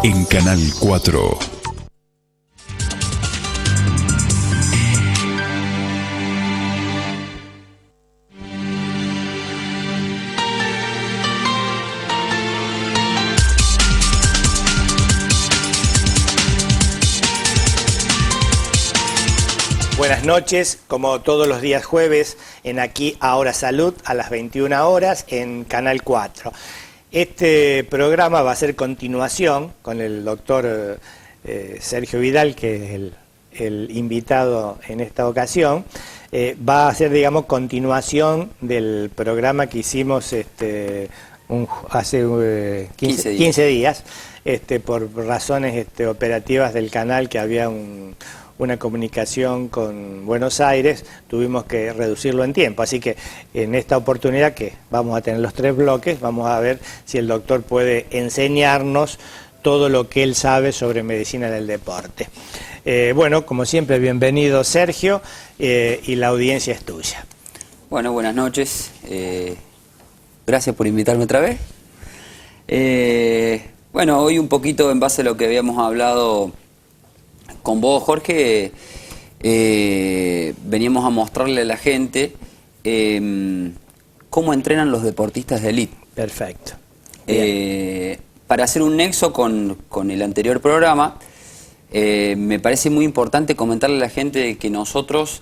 en Canal 4. Buenas noches, como todos los días jueves, en Aquí Ahora Salud, a las 21 horas, en Canal 4. Este programa va a ser continuación con el doctor Sergio Vidal, que es el invitado en esta ocasión. Va a ser, digamos, continuación del programa que hicimos hace 15 días, por razones operativas del canal, que había una comunicación con Buenos Aires, tuvimos que reducirlo en tiempo, así que en esta oportunidad que vamos a tener los 3 bloques, vamos a ver si el doctor puede enseñarnos todo lo que él sabe sobre medicina del deporte. Bueno, como siempre, bienvenido Sergio, y la audiencia es tuya. Bueno, buenas noches, gracias por invitarme otra vez. Bueno, hoy un poquito en base a lo que habíamos hablado con vos, Jorge, veníamos a mostrarle a la gente cómo entrenan los deportistas de élite. Perfecto. Para hacer un nexo con el anterior programa, me parece muy importante comentarle a la gente que nosotros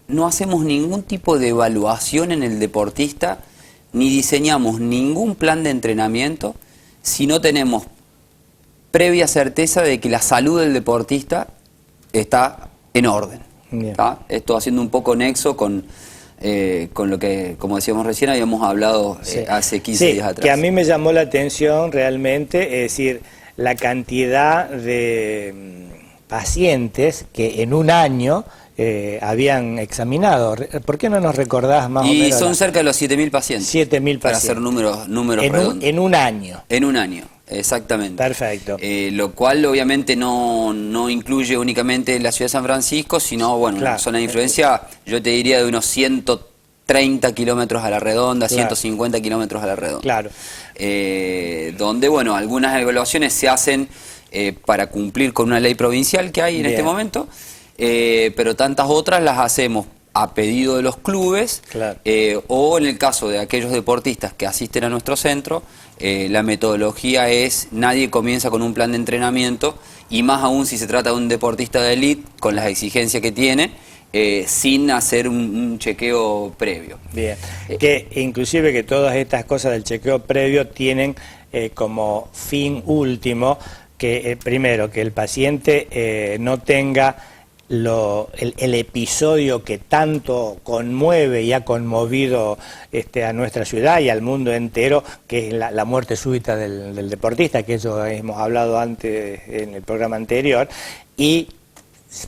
no hacemos ningún tipo de evaluación en el deportista, ni diseñamos ningún plan de entrenamiento si no tenemos previa certeza de que la salud del deportista está en orden. Esto haciendo un poco nexo con lo que, como decíamos recién, habíamos hablado hace 15 días atrás. Que a mí me llamó la atención realmente, es decir, la cantidad de pacientes que en un año habían examinado. ¿Por qué no nos recordás más o menos? Y son cerca de los 7.000 pacientes. 7.000 pacientes. Para hacer números redondos. En un año. En un año. Exactamente. Perfecto. Lo cual obviamente no incluye únicamente la ciudad de San Francisco, sino, bueno, claro, una zona de influencia, yo te diría de unos 130 kilómetros a la redonda, claro, 150 kilómetros a la redonda. Claro. Donde, bueno, algunas evaluaciones se hacen para cumplir con una ley provincial que hay en este momento, pero tantas otras las hacemos a pedido de los clubes, claro, o en el caso de aquellos deportistas que asisten a nuestro centro, la metodología es: nadie comienza con un plan de entrenamiento, y más aún si se trata de un deportista de élite, con las exigencias que tiene, sin hacer un chequeo previo. Bien, que inclusive que todas estas cosas del chequeo previo tienen como fin último que, primero, que el paciente no tenga el episodio que tanto conmueve y ha conmovido a nuestra ciudad y al mundo entero, que es la muerte súbita del deportista, que eso hemos hablado antes en el programa anterior, y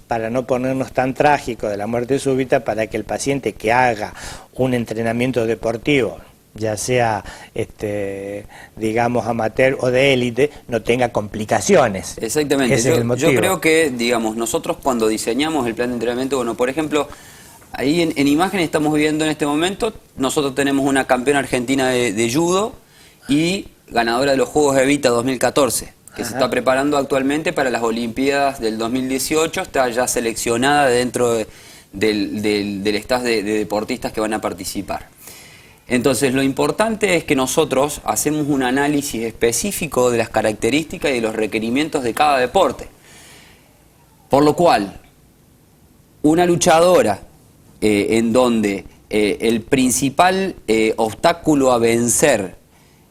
para no ponernos tan trágico de la muerte súbita, para que el paciente que haga un entrenamiento deportivo, ya sea, digamos, amateur o de élite, no tenga complicaciones. Exactamente. Ese es el motivo. Yo creo que, digamos, nosotros cuando diseñamos el plan de entrenamiento, bueno, por ejemplo, ahí en imagen estamos viendo en este momento, nosotros tenemos una campeona argentina de judo y ganadora de los Juegos Evita 2014, que se está preparando actualmente para las Olimpiadas del 2018, está ya seleccionada dentro del staff de deportistas que van a participar. Entonces, lo importante es que nosotros hacemos un análisis específico de las características y de los requerimientos de cada deporte. Por lo cual, una luchadora en donde el principal obstáculo a vencer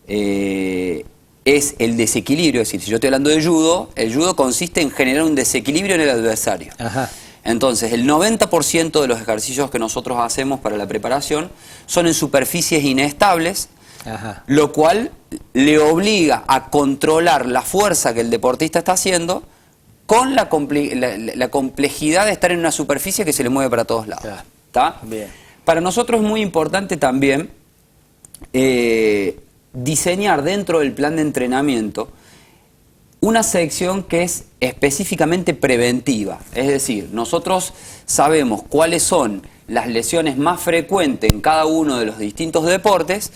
es el desequilibrio, es decir, si yo estoy hablando de judo, el judo consiste en generar un desequilibrio en el adversario. Ajá. Entonces, el 90% de los ejercicios que nosotros hacemos para la preparación son en superficies inestables, ajá, lo cual le obliga a controlar la fuerza que el deportista está haciendo con la complejidad de estar en una superficie que se le mueve para todos lados. ¿Está? Bien. Para nosotros es muy importante también diseñar dentro del plan de entrenamiento una sección que es específicamente preventiva, es decir, nosotros sabemos cuáles son las lesiones más frecuentes en cada uno de los distintos deportes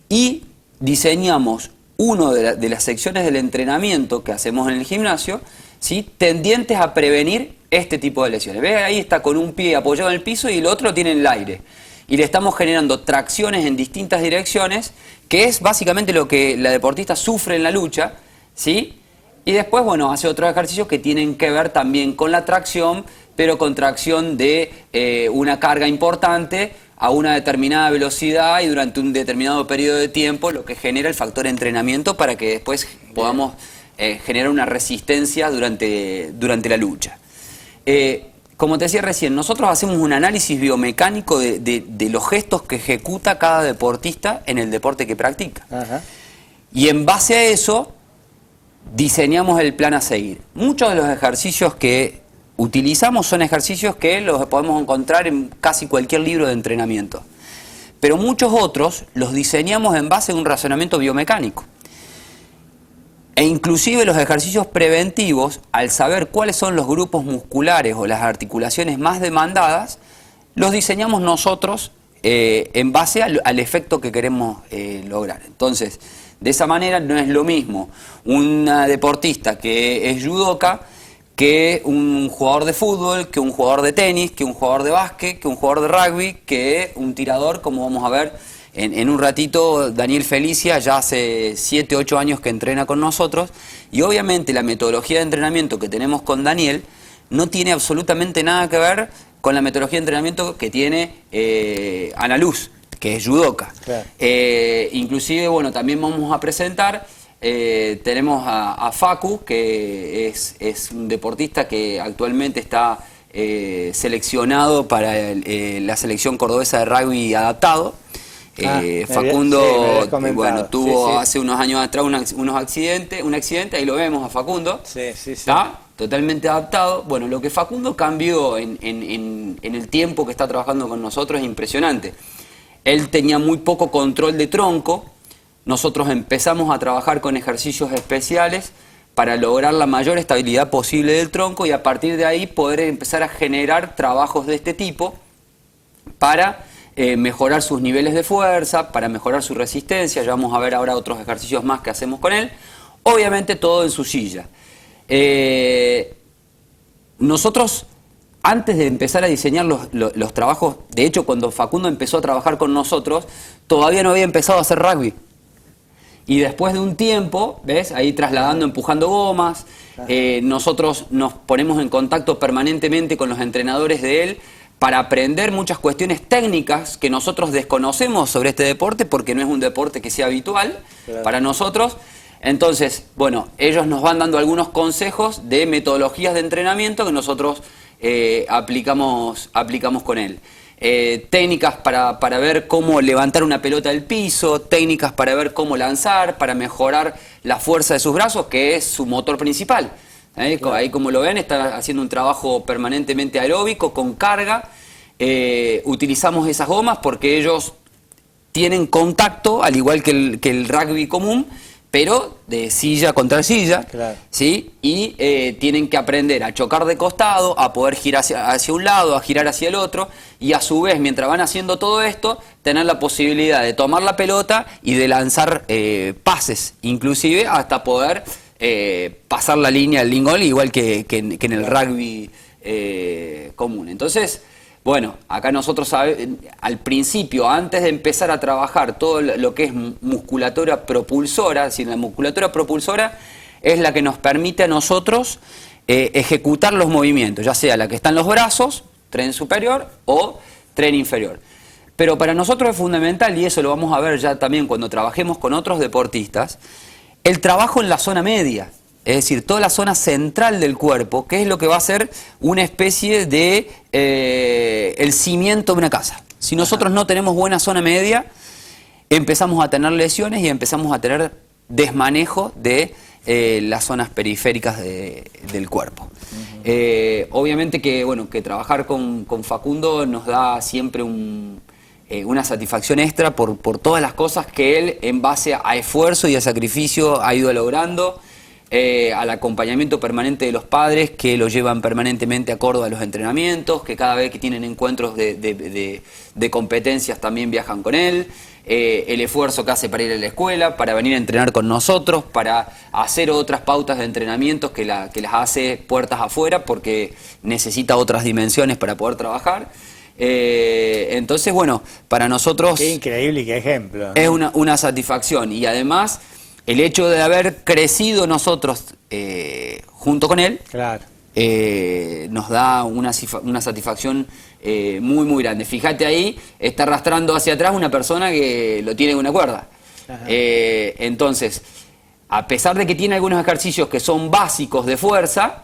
y diseñamos una de las secciones del entrenamiento que hacemos en el gimnasio, ¿sí?, tendientes a prevenir este tipo de lesiones. ¿Ves? Ahí está con un pie apoyado en el piso y el otro tiene en el aire. Y le estamos generando tracciones en distintas direcciones, que es básicamente lo que la deportista sufre en la lucha, ¿sí? Y después, bueno, hace otros ejercicios que tienen que ver también con la tracción, pero con tracción de una carga importante a una determinada velocidad y durante un determinado periodo de tiempo, lo que genera el factor entrenamiento para que después podamos generar una resistencia durante la lucha. Como te decía recién, nosotros hacemos un análisis biomecánico de los gestos que ejecuta cada deportista en el deporte que practica. Ajá. Y en base a eso, diseñamos el plan a seguir. Muchos de los ejercicios que utilizamos son ejercicios que los podemos encontrar en casi cualquier libro de entrenamiento. Pero muchos otros los diseñamos en base a un razonamiento biomecánico. E inclusive los ejercicios preventivos, al saber cuáles son los grupos musculares o las articulaciones más demandadas, los diseñamos nosotros en base al efecto que queremos lograr. Entonces, de esa manera no es lo mismo una deportista que es judoka que un jugador de fútbol, que un jugador de tenis, que un jugador de básquet, que un jugador de rugby, que un tirador, como vamos a ver en un ratito. Daniel Felicia ya hace 7, 8 años que entrena con nosotros, y obviamente la metodología de entrenamiento que tenemos con Daniel no tiene absolutamente nada que ver con la metodología de entrenamiento que tiene Ana Luz, que es judoka. Claro. Inclusive, bueno, también vamos a presentar, tenemos a Facu, que es un deportista que actualmente está seleccionado para la selección cordobesa de rugby adaptado. Facundo, sí, bueno, tuvo hace unos años atrás un accidente, ahí lo vemos a Facundo, está totalmente adaptado. Bueno, lo que Facundo cambió en el tiempo que está trabajando con nosotros es impresionante. Él tenía muy poco control de tronco, nosotros empezamos a trabajar con ejercicios especiales para lograr la mayor estabilidad posible del tronco y a partir de ahí poder empezar a generar trabajos de este tipo para mejorar sus niveles de fuerza, para mejorar su resistencia. Ya vamos a ver ahora otros ejercicios más que hacemos con él. Obviamente todo en su silla. Nosotros, antes de empezar a diseñar los trabajos, de hecho cuando Facundo empezó a trabajar con nosotros, todavía no había empezado a hacer rugby. Y después de un tiempo, ¿ves? Ahí trasladando, empujando gomas, nosotros nos ponemos en contacto permanentemente con los entrenadores de él para aprender muchas cuestiones técnicas que nosotros desconocemos sobre este deporte, porque no es un deporte que sea habitual para nosotros. Entonces, bueno, ellos nos van dando algunos consejos de metodologías de entrenamiento que nosotros aplicamos con él. Técnicas para ver cómo levantar una pelota del piso, técnicas para ver cómo lanzar, para mejorar la fuerza de sus brazos, que es su motor principal. Claro. Ahí como lo ven, está haciendo un trabajo permanentemente aeróbico, con carga. Utilizamos esas gomas porque ellos tienen contacto, al igual que el rugby común, pero de silla contra silla, claro. ¿Sí? Y tienen que aprender a chocar de costado, a poder girar hacia un lado, a girar hacia el otro, y a su vez, mientras van haciendo todo esto, tener la posibilidad de tomar la pelota y de lanzar pases, inclusive hasta poder pasar la línea del lingol, igual que en el rugby común. Entonces, bueno, acá nosotros al principio, antes de empezar a trabajar todo lo que es musculatura propulsora, es decir, la musculatura propulsora es la que nos permite a nosotros ejecutar los movimientos, ya sea la que está en los brazos, tren superior o tren inferior. Pero para nosotros es fundamental, y eso lo vamos a ver ya también cuando trabajemos con otros deportistas, el trabajo en la zona media. Es decir, toda la zona central del cuerpo, que es lo que va a ser una especie de el cimiento de una casa. Si nosotros no tenemos buena zona media, empezamos a tener lesiones y empezamos a tener desmanejo de las zonas periféricas del cuerpo. Obviamente que, bueno, que trabajar con Facundo nos da siempre una satisfacción extra por todas las cosas que él, en base a esfuerzo y a sacrificio, ha ido logrando. Al acompañamiento permanente de los padres, que lo llevan permanentemente a Córdoba a los entrenamientos, que cada vez que tienen encuentros de competencias también viajan con él. el esfuerzo que hace para ir a la escuela, para venir a entrenar con nosotros, para hacer otras pautas de entrenamientos que las hace puertas afuera porque necesita otras dimensiones para poder trabajar. Entonces, bueno, para nosotros... Qué increíble y qué ejemplo, ¿no? Es una satisfacción, y además el hecho de haber crecido nosotros junto con él, Claro. nos da una satisfacción muy muy grande. Fíjate ahí, está arrastrando hacia atrás una persona que lo tiene en una cuerda. Entonces, a pesar de que tiene algunos ejercicios que son básicos de fuerza,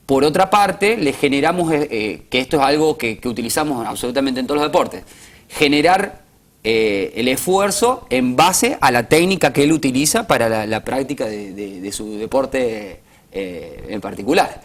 por otra parte, le generamos, que esto es algo que utilizamos absolutamente en todos los deportes, generar el esfuerzo en base a la técnica que él utiliza para la práctica de su deporte en particular.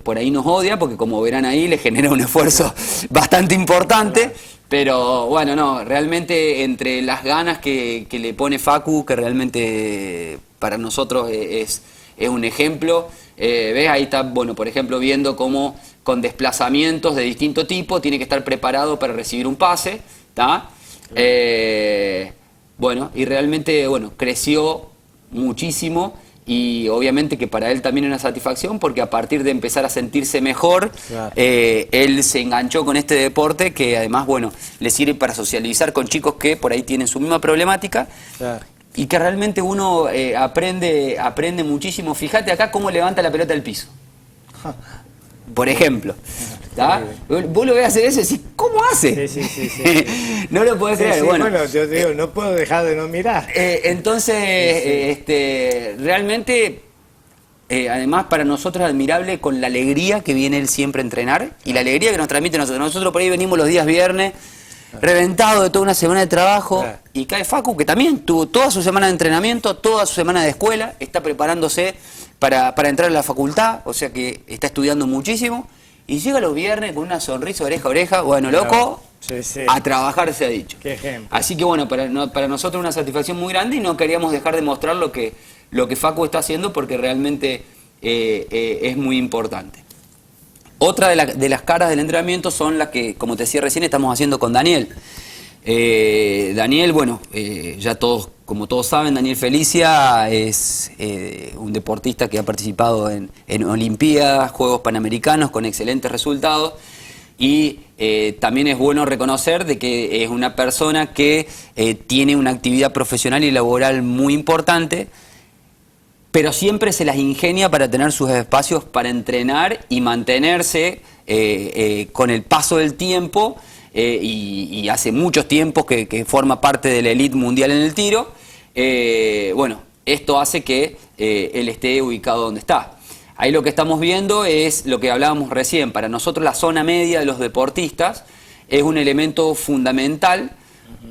Por ahí nos odia porque, como verán ahí, le genera un esfuerzo bastante importante, pero bueno, no, realmente entre las ganas que le pone Facu, que realmente para nosotros es un ejemplo. ¿Ves? Ahí está, bueno, por ejemplo, viendo cómo con desplazamientos de distinto tipo tiene que estar preparado para recibir un pase, ¿tá? Bueno, y realmente, bueno, creció muchísimo, y obviamente que para él también es una satisfacción porque a partir de empezar a sentirse mejor, Claro. él se enganchó con este deporte que además, bueno, le sirve para socializar con chicos que por ahí tienen su misma problemática. Claro. Y que realmente uno aprende muchísimo. Fíjate acá cómo levanta la pelota del piso. Por ejemplo. ¿Tá? Vos lo ves hacer eso y decís, ¿cómo hace? Sí. No lo podés creer. Sí, Bueno, yo digo, no puedo dejar de no mirar. Entonces, realmente, además para nosotros es admirable con la alegría que viene él siempre a entrenar y la alegría que nos transmite a nosotros. Nosotros por ahí venimos los días viernes, reventado de toda una semana de trabajo, y cae Facu, que también tuvo toda su semana de entrenamiento, toda su semana de escuela, está preparándose para entrar a la facultad, o sea que está estudiando muchísimo, y llega los viernes con una sonrisa oreja a oreja, bueno, loco, Sí. a trabajar se ha dicho. Qué ejemplo. Así que bueno, para nosotros una satisfacción muy grande, y no queríamos dejar de mostrar lo que Facu está haciendo porque realmente es muy importante. Otra de las caras del entrenamiento son las que, como te decía recién, estamos haciendo con Daniel. Daniel, bueno, ya todos, como todos saben, Daniel Felicia es un deportista que ha participado en Olimpiadas, Juegos Panamericanos con excelentes resultados, y también es bueno reconocer de que es una persona que tiene una actividad profesional y laboral muy importante, pero siempre se las ingenia para tener sus espacios para entrenar y mantenerse con el paso del tiempo, y hace muchos tiempos que forma parte de la elite mundial en el tiro. Bueno, esto hace que él esté ubicado donde está. Ahí lo que estamos viendo es lo que hablábamos recién. Para nosotros la zona media de los deportistas es un elemento fundamental,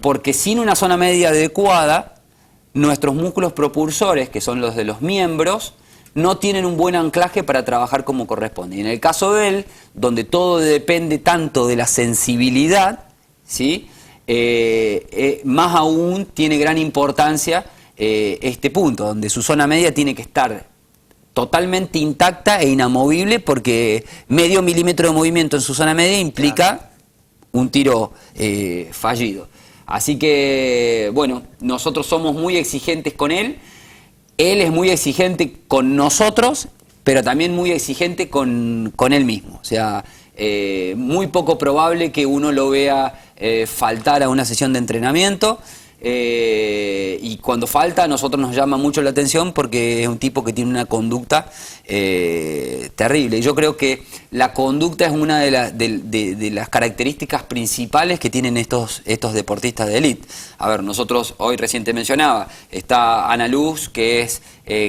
porque sin una zona media adecuada, nuestros músculos propulsores, que son los de los miembros, no tienen un buen anclaje para trabajar como corresponde. Y en el caso de él, donde todo depende tanto de la sensibilidad, ¿sí? Más aún tiene gran importancia este punto, donde su zona media tiene que estar totalmente intacta e inamovible, porque medio milímetro de movimiento en su zona media implica un tiro fallido. Así que, bueno, nosotros somos muy exigentes con él es muy exigente con nosotros, pero también muy exigente con él mismo. O sea, muy poco probable que uno lo vea faltar a una sesión de entrenamiento, y cuando falta a nosotros nos llama mucho la atención porque es un tipo que tiene una conducta terrible. Yo creo que la conducta es una de las características principales que tienen estos deportistas de élite. A ver, nosotros hoy recién te mencionaba, está Ana Luz, que es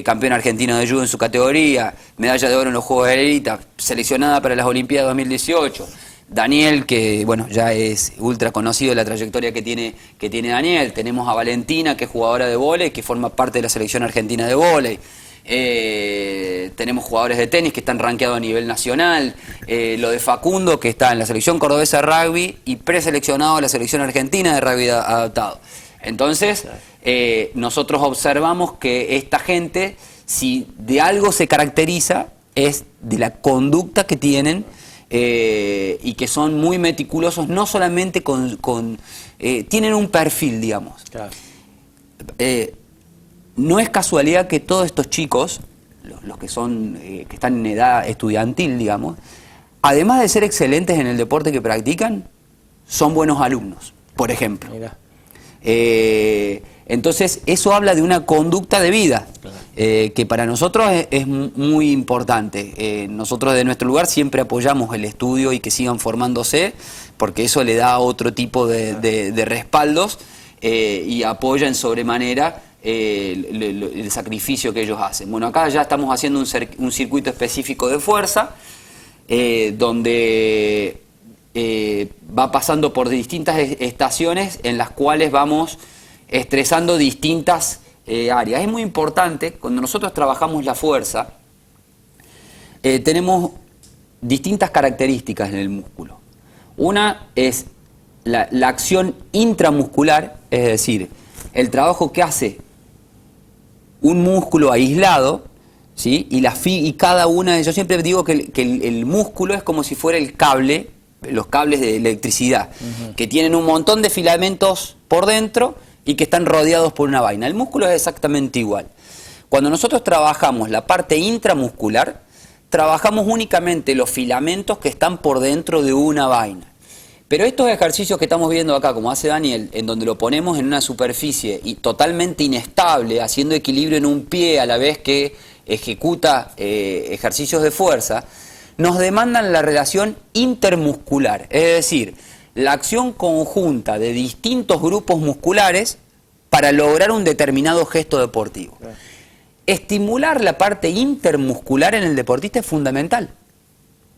campeona argentina de judo en su categoría, medalla de oro en los Juegos de la Élite, seleccionada para las Olimpiadas 2018. Daniel, que bueno, ya es ultra conocido la trayectoria que tiene Daniel. Tenemos a Valentina, que es jugadora de vóley, que forma parte de la selección argentina de vóley. Tenemos jugadores de tenis que están rankeados a nivel nacional. Lo de Facundo, que está en la selección cordobesa de rugby y preseleccionado a la selección argentina de rugby adaptado. Entonces, nosotros observamos que esta gente, si de algo se caracteriza, es de la conducta que tienen, y que son muy meticulosos, no solamente con tienen un perfil, digamos. Claro. No es casualidad que todos estos chicos, los que son que están en edad estudiantil, digamos, además de ser excelentes en el deporte que practican, son buenos alumnos, por ejemplo. Mira. Entonces, eso habla de una conducta de vida, Claro. que para nosotros es muy importante. Nosotros de nuestro lugar siempre apoyamos el estudio y que sigan formándose, porque eso le da otro tipo de respaldos y apoya en sobremanera el sacrificio que ellos hacen. Bueno, acá ya estamos haciendo un circuito específico de fuerza, donde va pasando por distintas estaciones en las cuales vamos estresando distintas áreas. Es muy importante, cuando nosotros trabajamos la fuerza, tenemos distintas características en el músculo. Una es la acción intramuscular, es decir, el trabajo que hace un músculo aislado, ¿sí? Y cada una de... Yo siempre digo que el músculo es como si fuera el cable, los cables de electricidad, que tienen un montón de filamentos por dentro y que están rodeados por una vaina. El músculo es exactamente igual. Cuando nosotros trabajamos la parte intramuscular, trabajamos únicamente los filamentos que están por dentro de una vaina. Pero estos ejercicios que estamos viendo acá, como hace Daniel, en donde lo ponemos en una superficie totalmente inestable, haciendo equilibrio en un pie a la vez que ejecuta ejercicios de fuerza, nos demandan la relación intermuscular, es decir, la acción conjunta de distintos grupos musculares para lograr un determinado gesto deportivo. Estimular la parte intermuscular en el deportista es fundamental.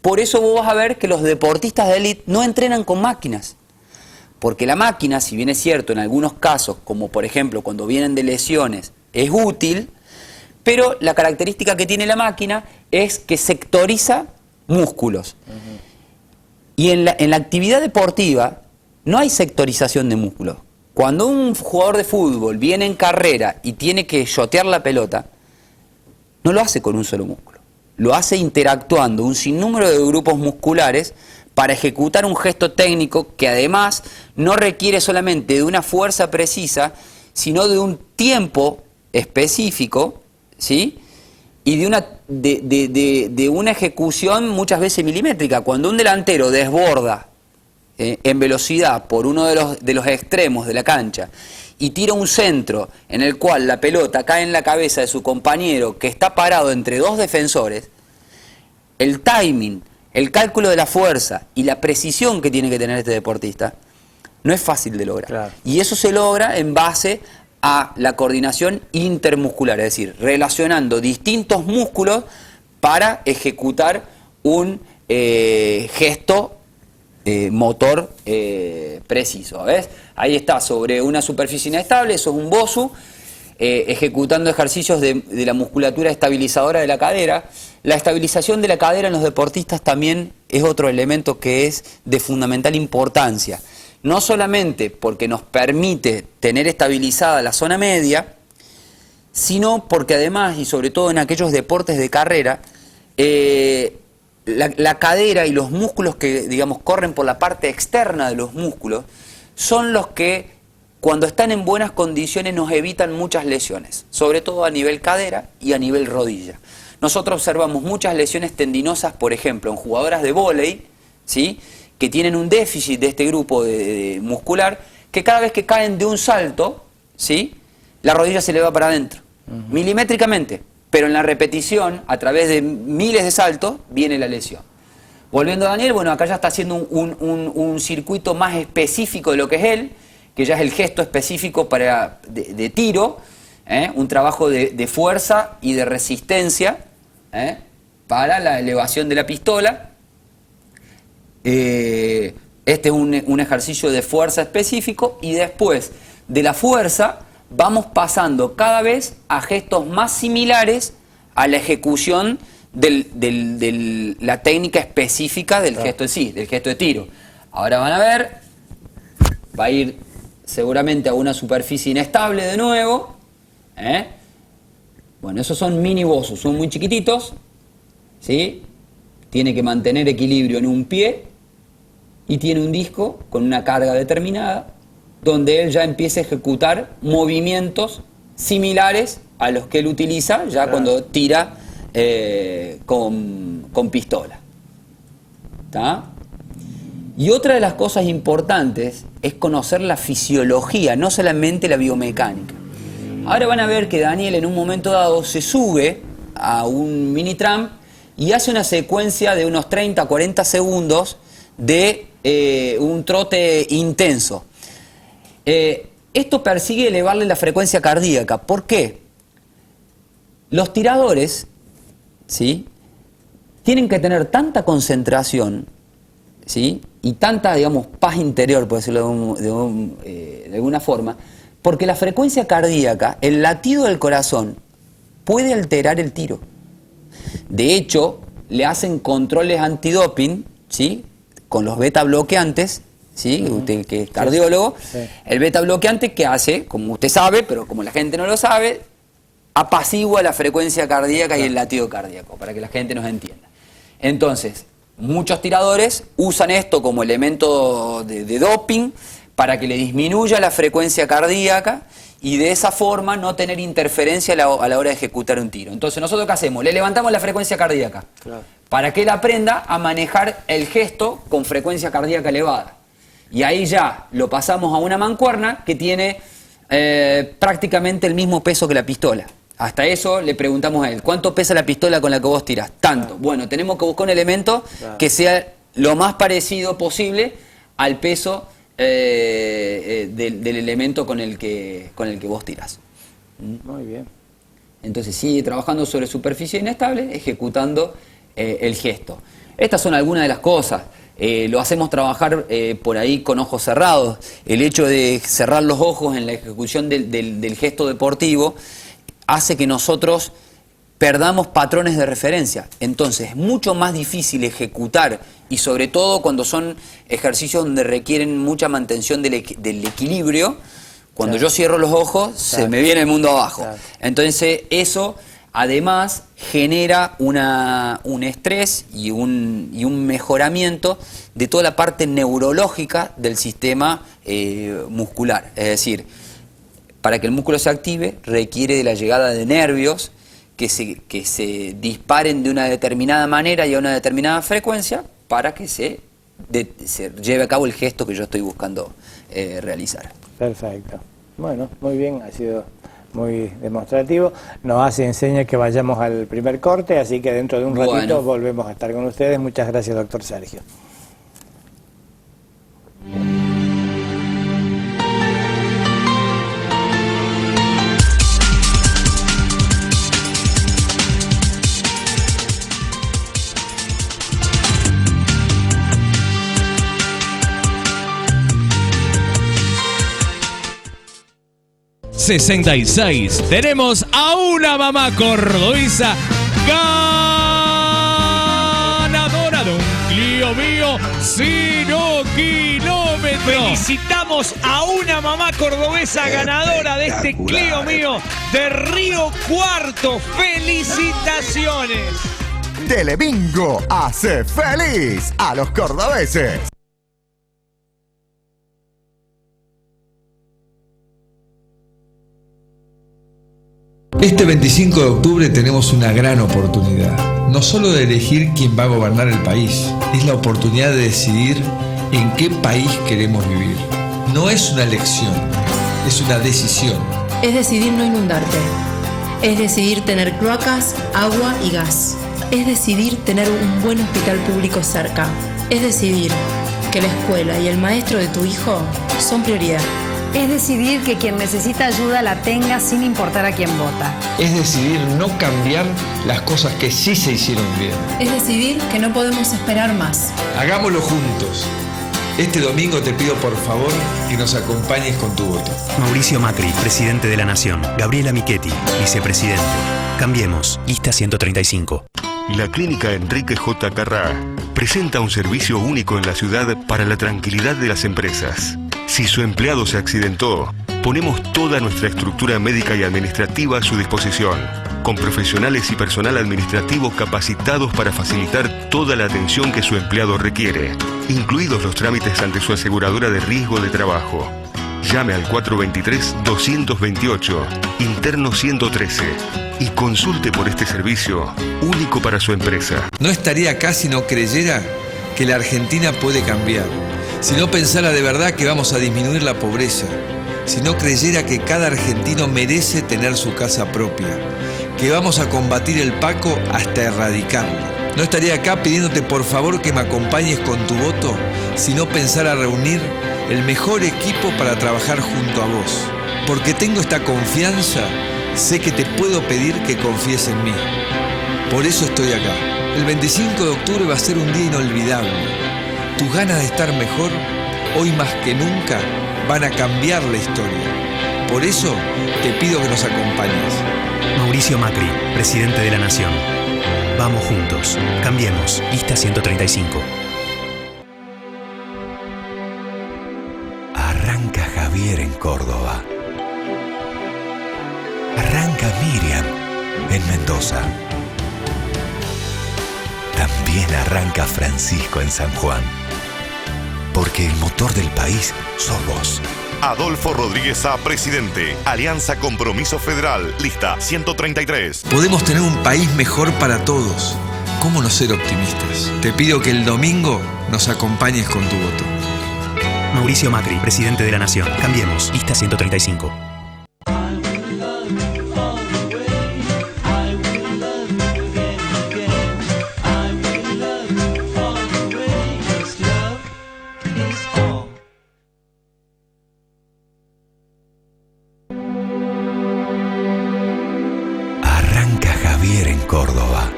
Por eso vos vas a ver que los deportistas de élite no entrenan con máquinas. Porque la máquina, si bien es cierto en algunos casos, como por ejemplo cuando vienen de lesiones, es útil, pero la característica que tiene la máquina es que sectoriza músculos. Y en la actividad deportiva no hay sectorización de músculos. Cuando un jugador de fútbol viene en carrera y tiene que shotear la pelota, no lo hace con un solo músculo. Lo hace interactuando un sinnúmero de grupos musculares para ejecutar un gesto técnico que además no requiere solamente de una fuerza precisa, sino de un tiempo específico, ¿sí? Y de una ejecución muchas veces milimétrica. Cuando un delantero desborda en velocidad por uno de los extremos de la cancha y tira un centro en el cual la pelota cae en la cabeza de su compañero que está parado entre dos defensores, el timing, el cálculo de la fuerza y la precisión que tiene que tener este deportista no es fácil de lograr. Claro. Y eso se logra en base a la coordinación intermuscular, es decir, relacionando distintos músculos para ejecutar un gesto motor preciso. ¿Ves? Ahí está, sobre una superficie inestable, eso es un BOSU, ejecutando ejercicios de la musculatura estabilizadora de la cadera. La estabilización de la cadera en los deportistas también es otro elemento que es de fundamental importancia. No solamente porque nos permite tener estabilizada la zona media, sino porque además, y sobre todo en aquellos deportes de carrera, la cadera y los músculos que, digamos, corren por la parte externa de los músculos, son los que, cuando están en buenas condiciones, nos evitan muchas lesiones, sobre todo a nivel cadera y a nivel rodilla. Nosotros observamos muchas lesiones tendinosas, por ejemplo, en jugadoras de vóley, ¿sí?, que tienen un déficit de este grupo muscular, que cada vez que caen de un salto, ¿sí?, la rodilla se le va para adentro, milimétricamente, pero en la repetición, a través de miles de saltos, viene la lesión. Volviendo a Daniel, bueno, acá ya está haciendo un circuito más específico de lo que es él, que ya es el gesto específico de tiro, un trabajo de fuerza y de resistencia para la elevación de la pistola. Este es un ejercicio de fuerza específico, y después de la fuerza vamos pasando cada vez a gestos más similares a la ejecución de la técnica específica del gesto en sí, del gesto de tiro. Ahora van a ver, va a ir seguramente a una superficie inestable de nuevo. Bueno, esos son mini bosos, son muy chiquititos, ¿sí? Tiene que mantener equilibrio en un pie y tiene un disco con una carga determinada donde él ya empieza a ejecutar movimientos similares a los que él utiliza ya cuando tira con pistola. ¿Tá? Y otra de las cosas importantes es conocer la fisiología, no solamente la biomecánica. Ahora van a ver que Daniel en un momento dado se sube a un mini tram y hace una secuencia de unos 30 a 40 segundos de un trote intenso. Esto persigue elevarle la frecuencia cardíaca. ¿Por qué? Los tiradores, ¿sí?, tienen que tener tanta concentración, ¿sí?, y tanta, digamos, paz interior, por decirlo de alguna forma, porque la frecuencia cardíaca, el latido del corazón, puede alterar el tiro. De hecho, le hacen controles antidoping, ¿sí?, con los beta bloqueantes, ¿sí?, usted que es cardiólogo, sí. El beta bloqueante, que hace, como usted sabe, pero como la gente no lo sabe, apacigua la frecuencia cardíaca y el latido cardíaco, para que la gente nos entienda. Entonces, muchos tiradores usan esto como elemento de doping para que le disminuya la frecuencia cardíaca y de esa forma no tener interferencia a la hora de ejecutar un tiro. Entonces, ¿nosotros qué hacemos? Le levantamos la frecuencia cardíaca para que él aprenda a manejar el gesto con frecuencia cardíaca elevada. Y ahí ya lo pasamos a una mancuerna que tiene prácticamente el mismo peso que la pistola. Hasta eso le preguntamos a él, ¿cuánto pesa la pistola con la que vos tirás? Tanto. Bueno, tenemos que buscar un elemento que sea lo más parecido posible al peso del elemento con el que vos tirás. Muy bien. Entonces sigue trabajando sobre superficie inestable, ejecutando el gesto. Estas son algunas de las cosas. Lo hacemos trabajar por ahí con ojos cerrados. El hecho de cerrar los ojos en la ejecución del gesto deportivo hace que nosotros perdamos patrones de referencia. Entonces es mucho más difícil ejecutar, y sobre todo cuando son ejercicios donde requieren mucha mantención del equilibrio. Cuando yo cierro los ojos, se me viene el mundo abajo. Entonces eso además genera un estrés y un mejoramiento de toda la parte neurológica del sistema muscular. Es decir, para que el músculo se active requiere de la llegada de nervios que se disparen de una determinada manera y a una determinada frecuencia para que se lleve a cabo el gesto que yo estoy buscando realizar. Perfecto. Bueno, muy bien, ha sido muy demostrativo. Nos enseña que vayamos al primer corte, así que dentro de un ratito volvemos a estar con ustedes. Muchas gracias, doctor Sergio. ...66... tenemos a una mamá cordobesa ganadora de un Clio Mío 0 kilómetros. Felicitamos a una mamá cordobesa ganadora de este Clio Mío de Río Cuarto. ¡Felicitaciones! Telebingo hace feliz a los cordobeses. Este 25 de octubre tenemos una gran oportunidad, no solo de elegir quién va a gobernar el país, es la oportunidad de decidir en qué país queremos vivir. No es una elección, es una decisión. Es decidir no inundarte, es decidir tener cloacas, agua y gas, es decidir tener un buen hospital público cerca, es decidir que la escuela y el maestro de tu hijo son prioridad. Es decidir que quien necesita ayuda la tenga sin importar a quién vota. Es decidir no cambiar las cosas que sí se hicieron bien. Es decidir que no podemos esperar más. Hagámoslo juntos. Este domingo te pido por favor que nos acompañes con tu voto. Mauricio Macri, presidente de la Nación. Gabriela Michetti, vicepresidente. Cambiemos, lista 135. La Clínica Enrique J. Carrá presenta un servicio único en la ciudad para la tranquilidad de las empresas. Si su empleado se accidentó, ponemos toda nuestra estructura médica y administrativa a su disposición, con profesionales y personal administrativo capacitados para facilitar toda la atención que su empleado requiere, incluidos los trámites ante su aseguradora de riesgo de trabajo. Llame al 423-228, interno 113, y consulte por este servicio único para su empresa. No estaría acá si no creyera que la Argentina puede cambiar, si no pensara de verdad que vamos a disminuir la pobreza, si no creyera que cada argentino merece tener su casa propia, que vamos a combatir el Paco hasta erradicarlo. No estaría acá pidiéndote por favor que me acompañes con tu voto, si no pensara reunir el mejor equipo para trabajar junto a vos. Porque tengo esta confianza, sé que te puedo pedir que confíes en mí. Por eso estoy acá. El 25 de octubre va a ser un día inolvidable. Tus ganas de estar mejor, hoy más que nunca, van a cambiar la historia. Por eso te pido que nos acompañes. Mauricio Macri, presidente de la Nación. Vamos juntos. Cambiemos. Lista 135. Arranca Javier en Córdoba. Arranca Miriam en Mendoza. También arranca Francisco en San Juan. Porque el motor del país sos vos. Adolfo Rodríguez A, presidente. Alianza Compromiso Federal, lista 133. Podemos tener un país mejor para todos. ¿Cómo no ser optimistas? Te pido que el domingo nos acompañes con tu voto. Mauricio Macri, presidente de la Nación. Cambiemos. Lista 135. Arranca Javier en Córdoba.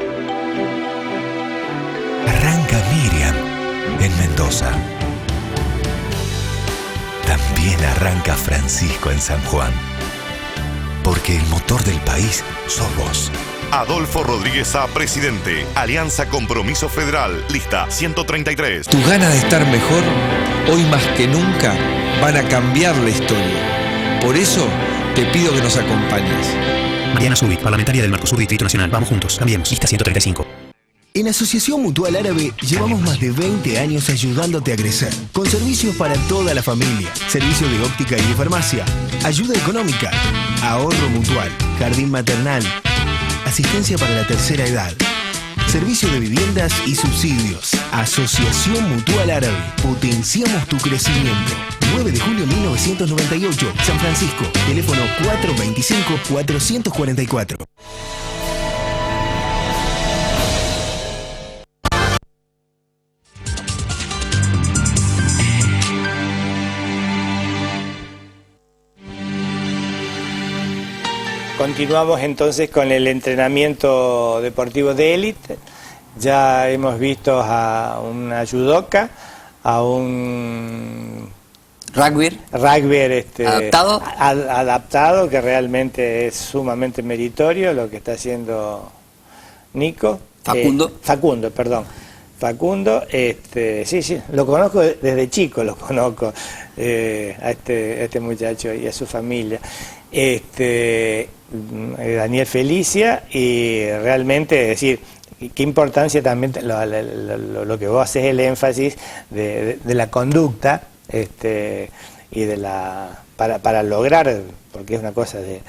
Arranca Miriam en Mendoza. También arranca Francisco en San Juan. Porque el motor del país sos vos. Adolfo Rodríguez A, presidente. Alianza Compromiso Federal, lista 133. Tus ganas de estar mejor, hoy más que nunca, van a cambiar la historia. Por eso te pido que nos acompañes. Mariana Zubit, parlamentaria del Mercosur Distrito Nacional. Vamos juntos. Cambiemos. Lista 135. En Asociación Mutual Árabe llevamos más de 20 años ayudándote a crecer, con servicios para toda la familia, servicio de óptica y de farmacia, ayuda económica, ahorro mutual, jardín maternal, asistencia para la tercera edad, servicio de viviendas y subsidios. Asociación Mutual Árabe, potenciamos tu crecimiento. 9 de julio 1998, San Francisco, teléfono 425-444. Continuamos entonces con el entrenamiento deportivo de élite. Ya hemos visto a una judoka, a un rugby adaptado, que realmente es sumamente meritorio lo que está haciendo Nico. Facundo. Sí, lo conozco desde chico, a este muchacho y a su familia. Daniel Felicia, y realmente, es decir, qué importancia también lo que vos haces, el énfasis de la conducta, y para lograr, porque es una cosa de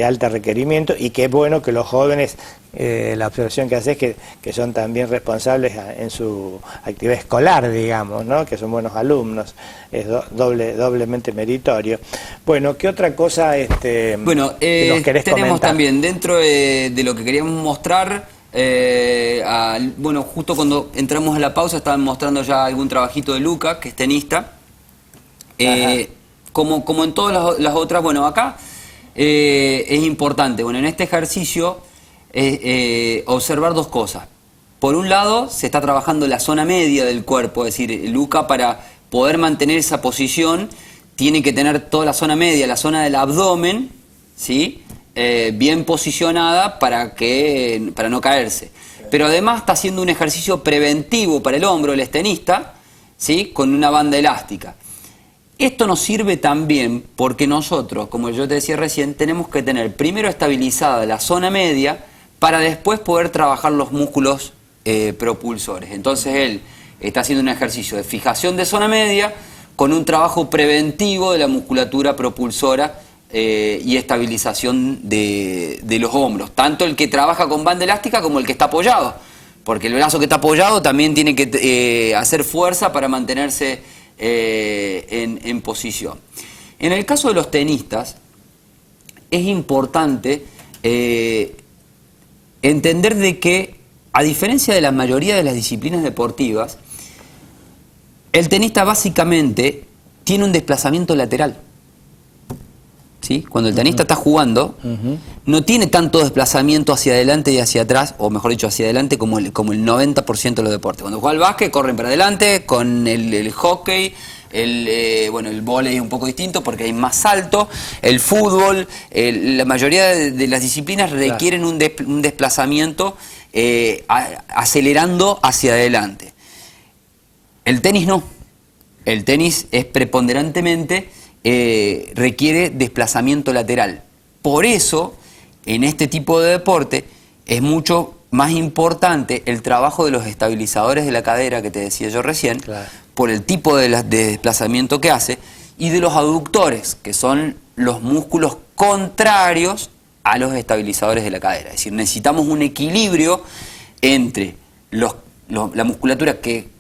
alto requerimiento, y qué bueno que los jóvenes, la observación que haces, que son también responsables en su actividad escolar, digamos, ¿no? Que son buenos alumnos, es doblemente meritorio. Bueno, ¿qué otra cosa nos querés tenemos comentar? también, dentro de lo que queríamos mostrar, justo cuando entramos a la pausa estaban mostrando ya algún trabajito de Luca, que es tenista. Como en todas las otras, acá es importante, en este ejercicio observar dos cosas. Por un lado, se está trabajando la zona media del cuerpo, es decir, Luca, para poder mantener esa posición, tiene que tener toda la zona media, la zona del abdomen, ¿sí? Bien posicionada para no caerse. Pero además está haciendo un ejercicio preventivo para el hombro, el tenista, ¿sí? Con una banda elástica. Esto nos sirve también porque nosotros, como yo te decía recién, tenemos que tener primero estabilizada la zona media para después poder trabajar los músculos propulsores. Entonces él está haciendo un ejercicio de fijación de zona media con un trabajo preventivo de la musculatura propulsora y estabilización de los hombros, tanto el que trabaja con banda elástica como el que está apoyado, porque el brazo que está apoyado también tiene que hacer fuerza para mantenerse en posición. En el caso de los tenistas, es importante entender de que, a diferencia de la mayoría de las disciplinas deportivas, el tenista básicamente tiene un desplazamiento lateral. ¿Sí? Cuando el tenista está jugando, no tiene tanto desplazamiento hacia adelante y hacia atrás, o mejor dicho, hacia adelante como el 90% de los deportes. Cuando juega al básquet, corren para adelante, con el hockey, el vóley es un poco distinto porque hay más salto, el fútbol, la mayoría de las disciplinas requieren un desplazamiento acelerando hacia adelante. El tenis no. El tenis es preponderantemente... requiere desplazamiento lateral. Por eso, en este tipo de deporte, es mucho más importante el trabajo de los estabilizadores de la cadera que te decía yo recién, por el tipo de desplazamiento que hace, y de los aductores, que son los músculos contrarios a los estabilizadores de la cadera. Es decir, necesitamos un equilibrio entre la musculatura que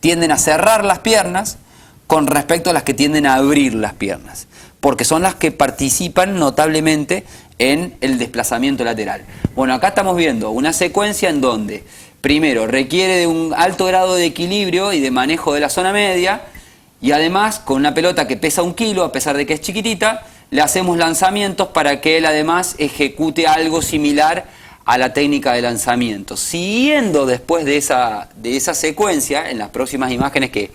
tienden a cerrar las piernas con respecto a las que tienden a abrir las piernas, porque son las que participan notablemente en el desplazamiento lateral. Bueno, acá estamos viendo una secuencia en donde, primero, requiere de un alto grado de equilibrio y de manejo de la zona media, y además, con una pelota que pesa 1 kilo, a pesar de que es chiquitita, le hacemos lanzamientos para que él además ejecute algo similar a la técnica de lanzamiento. Siguiendo después de esa secuencia, en las próximas imágenes que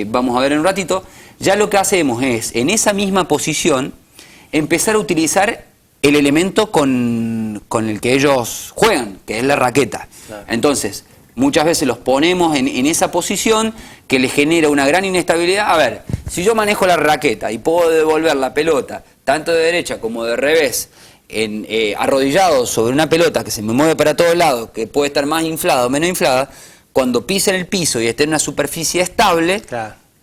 vamos a ver en un ratito, ya lo que hacemos es, en esa misma posición, empezar a utilizar el elemento con el que ellos juegan, que es la raqueta. Entonces, muchas veces los ponemos en esa posición que les genera una gran inestabilidad. A ver, si yo manejo la raqueta y puedo devolver la pelota, tanto de derecha como de revés, arrodillado sobre una pelota que se me mueve para todos lados, que puede estar más inflada o menos inflada, cuando pise en el piso y esté en una superficie estable,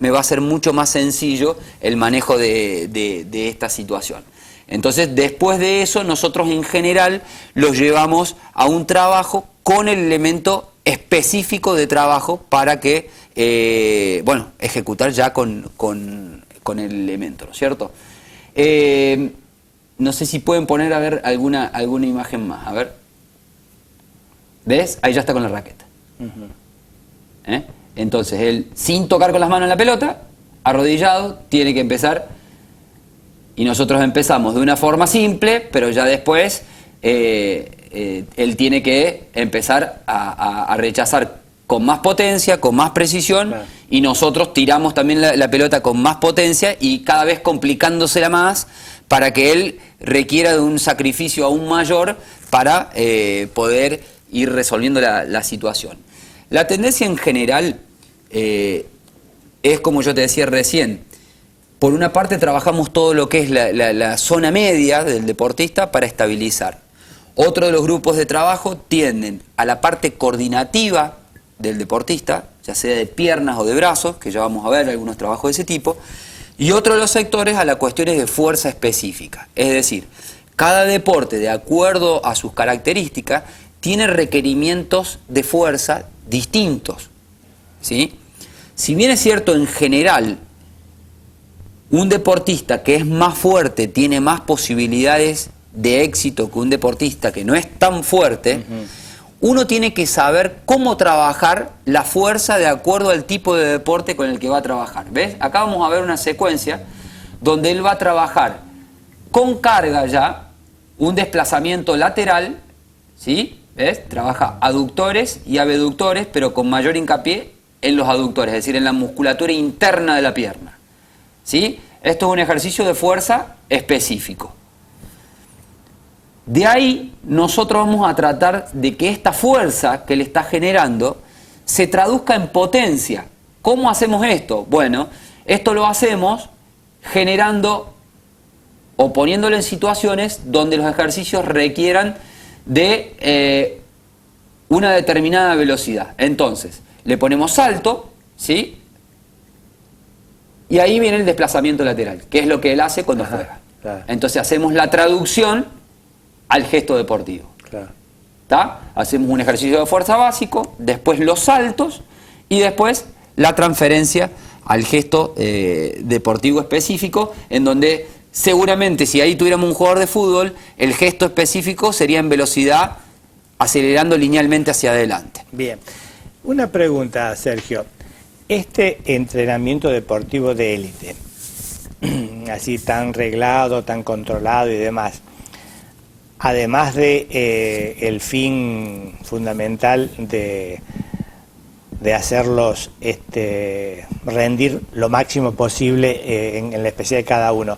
me va a ser mucho más sencillo el manejo de esta situación. Entonces, después de eso, nosotros en general los llevamos a un trabajo con el elemento específico de trabajo para que, ejecutar ya con el elemento, ¿no es cierto? No sé si pueden poner, a ver, alguna imagen más, a ver. ¿Ves? Ahí ya está con la raqueta. Entonces él, sin tocar con las manos la pelota, arrodillado, tiene que empezar, y nosotros empezamos de una forma simple, pero ya después él tiene que empezar a rechazar con más potencia, con más precisión, y nosotros tiramos también la pelota con más potencia y cada vez complicándosela más para que él requiera de un sacrificio aún mayor para poder ir resolviendo la situación. La tendencia en general es, como yo te decía recién, por una parte trabajamos todo lo que es la zona media del deportista para estabilizar. Otro de los grupos de trabajo tienden a la parte coordinativa del deportista, ya sea de piernas o de brazos, que ya vamos a ver algunos trabajos de ese tipo, y otro de los sectores a las cuestiones de fuerza específica. Es decir, cada deporte, de acuerdo a sus características, tiene requerimientos de fuerza distintos, ¿sí? Si bien es cierto, en general, un deportista que es más fuerte tiene más posibilidades de éxito que un deportista que no es tan fuerte, uno tiene que saber cómo trabajar la fuerza de acuerdo al tipo de deporte con el que va a trabajar. ¿Ves? Acá vamos a ver una secuencia donde él va a trabajar con carga ya, un desplazamiento lateral, ¿sí? ¿Ves? Trabaja aductores y abductores, pero con mayor hincapié en los aductores, es decir, en la musculatura interna de la pierna, ¿sí? Esto es un ejercicio de fuerza específico. De ahí nosotros vamos a tratar de que esta fuerza que le está generando se traduzca en potencia. ¿Cómo hacemos esto? Bueno, esto lo hacemos generando o poniéndolo en situaciones donde los ejercicios requieran de una determinada velocidad. Entonces, le ponemos salto, ¿sí? Y ahí viene el desplazamiento lateral, que es lo que él hace cuando juega. Claro. Entonces hacemos la traducción al gesto deportivo. Claro. ¿Tá? Hacemos un ejercicio de fuerza básico, después los saltos y después la transferencia al gesto deportivo específico, en donde seguramente si ahí tuviéramos un jugador de fútbol, el gesto específico sería en velocidad, acelerando linealmente hacia adelante. Bien. Una pregunta, Sergio. Este entrenamiento deportivo de élite, así tan reglado, tan controlado y demás, además de el fin fundamental de hacerlos rendir lo máximo posible en la especialidad de cada uno,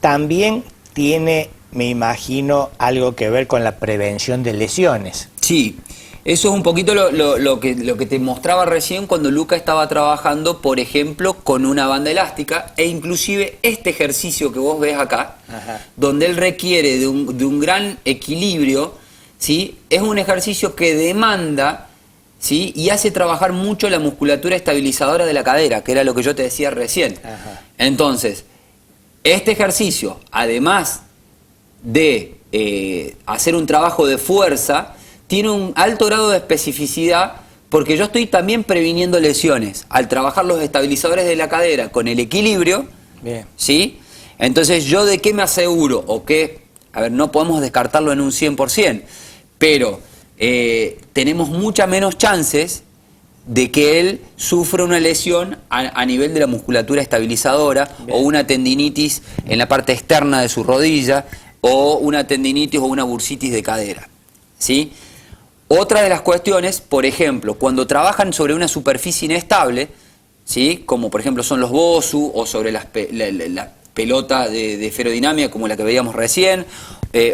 también tiene, me imagino, algo que ver con la prevención de lesiones. Sí, eso es un poquito lo que te mostraba recién cuando Luca estaba trabajando, por ejemplo, con una banda elástica, e inclusive este ejercicio que vos ves acá, donde él requiere de un gran equilibrio, ¿sí? Es un ejercicio que demanda, ¿sí? Y hace trabajar mucho la musculatura estabilizadora de la cadera, que era lo que yo te decía recién. Entonces, este ejercicio, además de hacer un trabajo de fuerza, tiene un alto grado de especificidad, porque yo estoy también previniendo lesiones. Al trabajar los estabilizadores de la cadera con el equilibrio, bien, ¿sí? Entonces, ¿yo de qué me aseguro? O qué, a ver, no podemos descartarlo en un 100%, pero tenemos muchas menos chances de que él sufra una lesión a nivel de la musculatura estabilizadora, bien, o una tendinitis en la parte externa de su rodilla, o una tendinitis o una bursitis de cadera, ¿sí? Otra de las cuestiones, por ejemplo, cuando trabajan sobre una superficie inestable, ¿sí? Como por ejemplo son los BOSU, o sobre la pelota de ferodinámica como la que veíamos recién,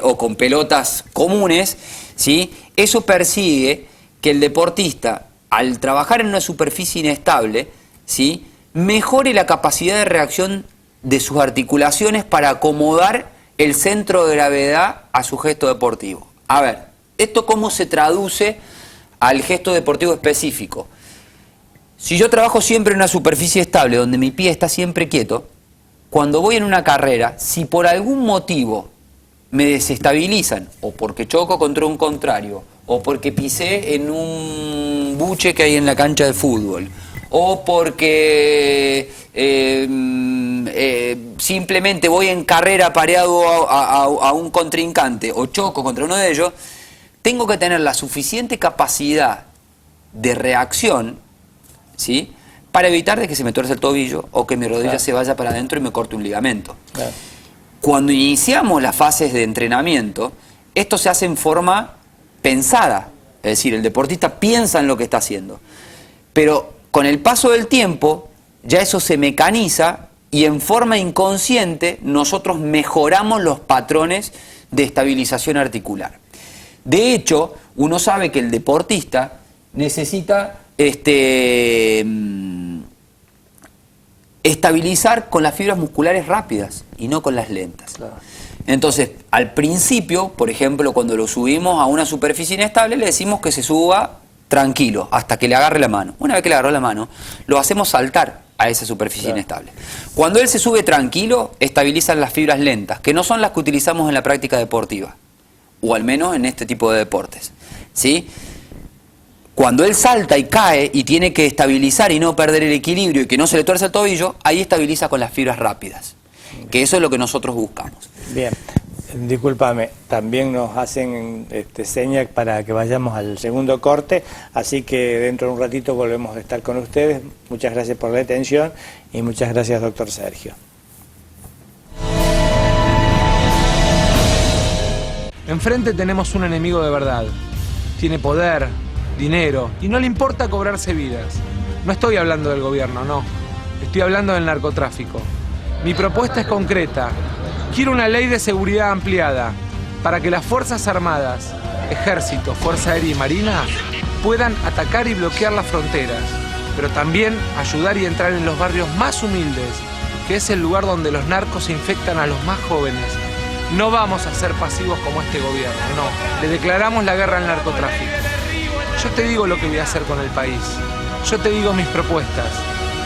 o con pelotas comunes, ¿sí? Eso persigue que el deportista, al trabajar en una superficie inestable, ¿sí? Mejore la capacidad de reacción de sus articulaciones para acomodar el centro de gravedad a su gesto deportivo. A ver, ¿esto cómo se traduce al gesto deportivo específico? Si yo trabajo siempre en una superficie estable, donde mi pie está siempre quieto, cuando voy en una carrera, si por algún motivo me desestabilizan, o porque choco contra un contrario, o porque pisé en un buche que hay en la cancha de fútbol, o porque simplemente voy en carrera pareado a un contrincante, o choco contra uno de ellos, tengo que tener la suficiente capacidad de reacción, ¿sí?, para evitar de que se me tuerce el tobillo o que mi rodilla se vaya para adentro y me corte un ligamento. Cuando iniciamos las fases de entrenamiento, esto se hace en forma pensada, es decir, el deportista piensa en lo que está haciendo. Pero con el paso del tiempo, ya eso se mecaniza y en forma inconsciente nosotros mejoramos los patrones de estabilización articular. De hecho, uno sabe que el deportista necesita estabilizar con las fibras musculares rápidas y no con las lentas. Entonces, al principio, por ejemplo, cuando lo subimos a una superficie inestable, le decimos que se suba tranquilo hasta que le agarre la mano. Una vez que le agarró la mano, lo hacemos saltar a esa superficie inestable. Cuando él se sube tranquilo, estabilizan las fibras lentas, que no son las que utilizamos en la práctica deportiva, o al menos en este tipo de deportes, ¿sí? Cuando él salta y cae y tiene que estabilizar y no perder el equilibrio y que no se le tuerce el tobillo, ahí estabiliza con las fibras rápidas, que eso es lo que nosotros buscamos. Bien, discúlpame, también nos hacen señas para que vayamos al segundo corte, así que dentro de un ratito volvemos a estar con ustedes. Muchas gracias por la atención y muchas gracias, doctor Sergio. Enfrente tenemos un enemigo de verdad. Tiene poder, dinero, y no le importa cobrarse vidas. No estoy hablando del gobierno, no. Estoy hablando del narcotráfico. Mi propuesta es concreta. Quiero una ley de seguridad ampliada para que las Fuerzas Armadas, Ejército, Fuerza Aérea y Marina puedan atacar y bloquear las fronteras, pero también ayudar y entrar en los barrios más humildes, que es el lugar donde los narcos infectan a los más jóvenes. No vamos a ser pasivos como este gobierno, no. Le declaramos la guerra al narcotráfico. Yo te digo lo que voy a hacer con el país. Yo te digo mis propuestas.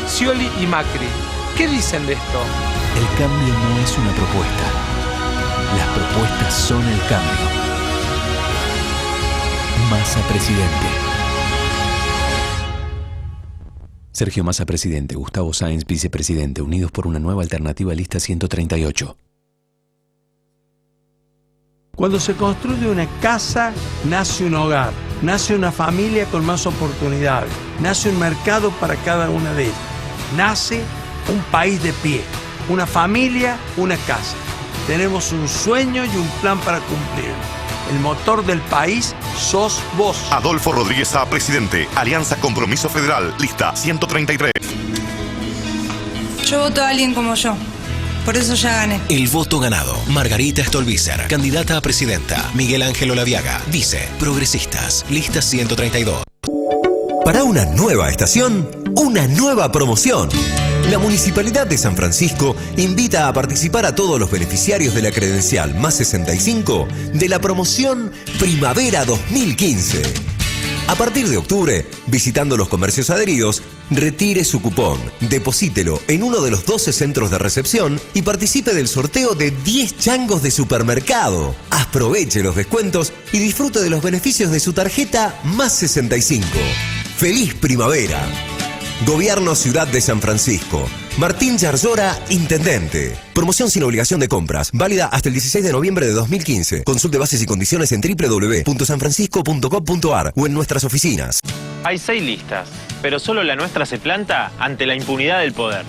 Scioli y Macri, ¿Qué dicen de esto? El cambio no es una propuesta. Las propuestas son el cambio. Massa presidente. Sergio Massa presidente, Gustavo Sáenz vicepresidente, unidos por una nueva alternativa, lista 138. Cuando se construye una casa, nace un hogar, nace una familia con más oportunidades, nace un mercado para cada una de ellas, nace un país de pie, una familia, una casa. Tenemos un sueño y un plan para cumplirlo. El motor del país sos vos. Adolfo Rodríguez Sá, presidente. Alianza Compromiso Federal, lista 133. Yo voto a alguien como yo. Por eso ya gané. El voto ganado. Margarita Stolbizer, candidata a presidenta. Miguel Ángel Olaviaga, vice. Progresistas, lista 132. Para una nueva estación, una nueva promoción. La Municipalidad de San Francisco invita a participar a todos los beneficiarios de la credencial más 65 de la promoción Primavera 2015. A partir de octubre, visitando los comercios adheridos, retire su cupón, deposítelo en uno de los 12 centros de recepción y participe del sorteo de 10 changos de supermercado. Aproveche los descuentos y disfrute de los beneficios de su tarjeta más 65. ¡Feliz primavera! Gobierno Ciudad de San Francisco. Martín Yarzora, intendente. Promoción sin obligación de compras. Válida hasta el 16 de noviembre de 2015. Consulte bases y condiciones en www.sanfrancisco.gov.ar o en nuestras oficinas. Hay 6 listas, pero solo la nuestra se planta ante la impunidad del poder.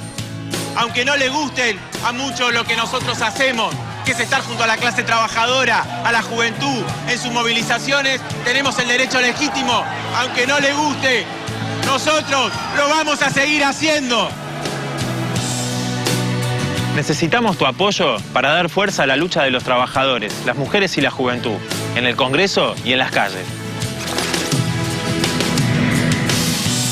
Aunque no le gusten a muchos lo que nosotros hacemos, que es estar junto a la clase trabajadora, a la juventud, en sus movilizaciones, tenemos el derecho legítimo. Aunque no le guste, nosotros lo vamos a seguir haciendo. Necesitamos tu apoyo para dar fuerza a la lucha de los trabajadores, las mujeres y la juventud, en el Congreso y en las calles.